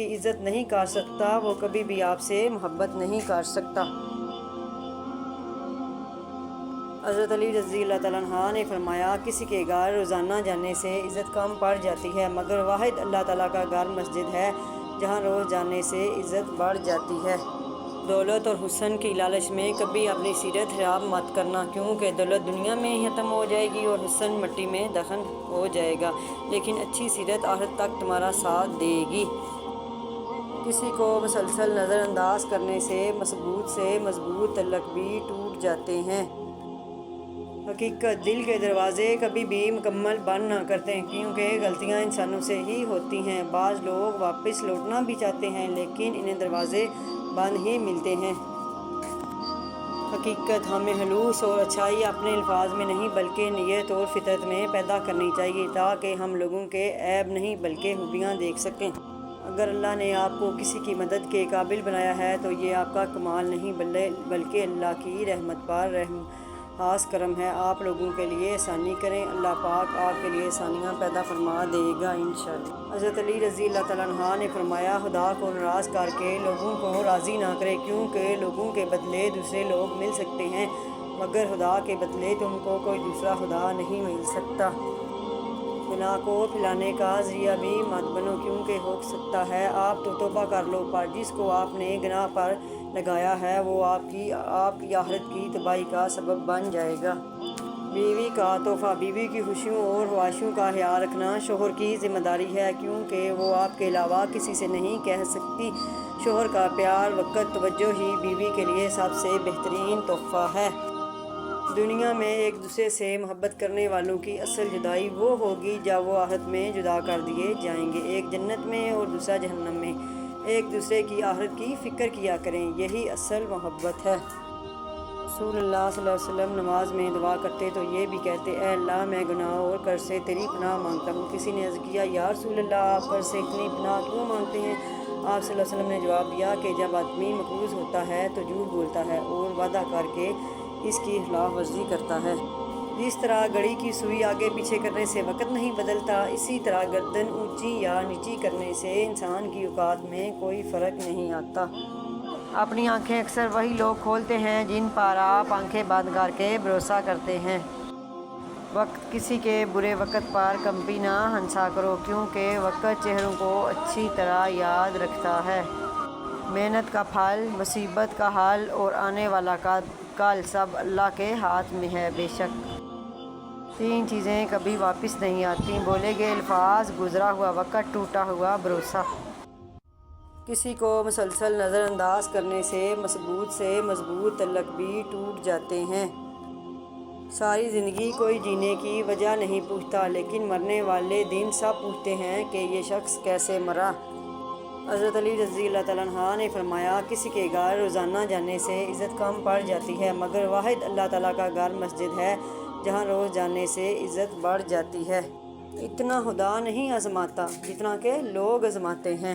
کی عزت نہیں کر سکتا وہ کبھی بھی آپ سے محبت نہیں کر سکتا۔ حضرت علی رضی اللہ تعالیٰ عنہ نے فرمایا کسی کے گھر روزانہ جانے سے عزت کم پڑ جاتی ہے، مگر واحد اللہ تعالیٰ کا گھر مسجد ہے جہاں روز جانے سے عزت بڑھ جاتی ہے۔ دولت اور حسن کی لالچ میں کبھی اپنی سیرت خراب مت کرنا، کیونکہ دولت دنیا میں ہی ختم ہو جائے گی اور حسن مٹی میں دفن ہو جائے گا، لیکن اچھی سیرت آخرت تک تمہارا ساتھ دے گی۔ کسی کو مسلسل نظر انداز کرنے سے مضبوط تعلق بھی ٹوٹ جاتے ہیں۔ حقیقت دل کے دروازے کبھی بھی مکمل بند نہ کرتے، کیونکہ غلطیاں انسانوں سے ہی ہوتی ہیں۔ بعض لوگ واپس لوٹنا بھی چاہتے ہیں لیکن انہیں دروازے بند ہی ملتے ہیں۔ حقیقت ہمیں خلوص اور اچھائی اپنے الفاظ میں نہیں بلکہ نیت اور فطرت میں پیدا کرنی چاہیے، تاکہ ہم لوگوں کے عیب نہیں بلکہ خوبیاں دیکھ سکیں۔ اگر اللہ نے آپ کو کسی کی مدد کے قابل بنایا ہے تو یہ آپ کا کمال نہیں بلکہ اللہ کی رحمت پر خاص کرم ہے۔ آپ لوگوں کے لیے آسانی کریں، اللہ پاک آپ کے لیے آسانیاں پیدا فرما دے گا انشاءاللہ۔ حضرت علی رضی اللہ تعالیٰ عنہ نے فرمایا خدا کو ناراض کر کے لوگوں کو راضی نہ کرے، کیونکہ لوگوں کے بدلے دوسرے لوگ مل سکتے ہیں مگر خدا کے بدلے تم کو کوئی دوسرا خدا نہیں مل سکتا۔ گناہ کو پھیلانے کا ذریعہ بھی مت بنو، کیونکہ ہو سکتا ہے آپ تو توبہ کر لو پر جس کو آپ نے گناہ پر لگایا ہے وہ آپ کی آخرت کی تباہی کا سبب بن جائے گا۔ بیوی کا تحفہ، بیوی کی خوشیوں اور خواہشوں کا خیال رکھنا شوہر کی ذمہ داری ہے، کیونکہ وہ آپ کے علاوہ کسی سے نہیں کہہ سکتی۔ شوہر کا پیار، وقت، توجہ ہی بیوی کے لیے سب سے بہترین تحفہ ہے۔ دنیا میں ایک دوسرے سے محبت کرنے والوں کی اصل جدائی وہ ہوگی جب وہ آخرت میں جدا کر دیے جائیں گے، ایک جنت میں اور دوسرا جہنم میں۔ ایک دوسرے کی آخرت کی فکر کیا کریں، یہی اصل محبت ہے۔ رسول اللہ صلی اللہ علیہ وسلم نماز میں دعا کرتے تو یہ بھی کہتے، اے اللہ میں گناہ اور قرض سے تیری پناہ مانگتا ہوں۔ کسی نے عرض کیا، یا رسول اللہ آپ قرض سے اتنی پناہ کیوں مانگتے ہیں؟ آپ صلی اللہ علیہ وسلم نے جواب دیا کہ جب آدمی مقروض ہوتا ہے تو جھوٹ بولتا ہے اور وعدہ کر کے اس کی خلاف ورزی کرتا ہے۔ جس طرح گھڑی کی سوئی آگے پیچھے کرنے سے وقت نہیں بدلتا، اسی طرح گردن اونچی یا نیچی کرنے سے انسان کی اوقات میں کوئی فرق نہیں آتا۔ اپنی آنکھیں اکثر وہی لوگ کھولتے ہیں جن پر آپ آنکھیں بند کر کے بھروسہ کرتے ہیں۔ وقت کسی کے برے وقت پر کبھی نہ ہنسا کرو، کیونکہ وقت چہروں کو اچھی طرح یاد رکھتا ہے۔ محنت کا پھل، مصیبت کا حل اور آنے والا کل سب اللہ کے ہاتھ میں ہے۔ بے شک 3 چیزیں کبھی واپس نہیں آتی، بولے گئے الفاظ، گزرا ہوا وقت، ٹوٹا ہوا بھروسہ۔ کسی کو مسلسل نظر انداز کرنے سے مضبوط تعلق بھی ٹوٹ جاتے ہیں۔ ساری زندگی کوئی جینے کی وجہ نہیں پوچھتا، لیکن مرنے والے دن سب پوچھتے ہیں کہ یہ شخص کیسے مرا۔ حضرت علی رضی اللہ تعالیٰ عنہ نے فرمایا کسی کے گھر روزانہ جانے سے عزت کم پڑ جاتی ہے، مگر واحد اللہ تعالیٰ کا گھر مسجد ہے جہاں روز جانے سے عزت بڑھ جاتی ہے۔ اتنا خدا نہیں آزماتا جتنا کہ لوگ آزماتے ہیں۔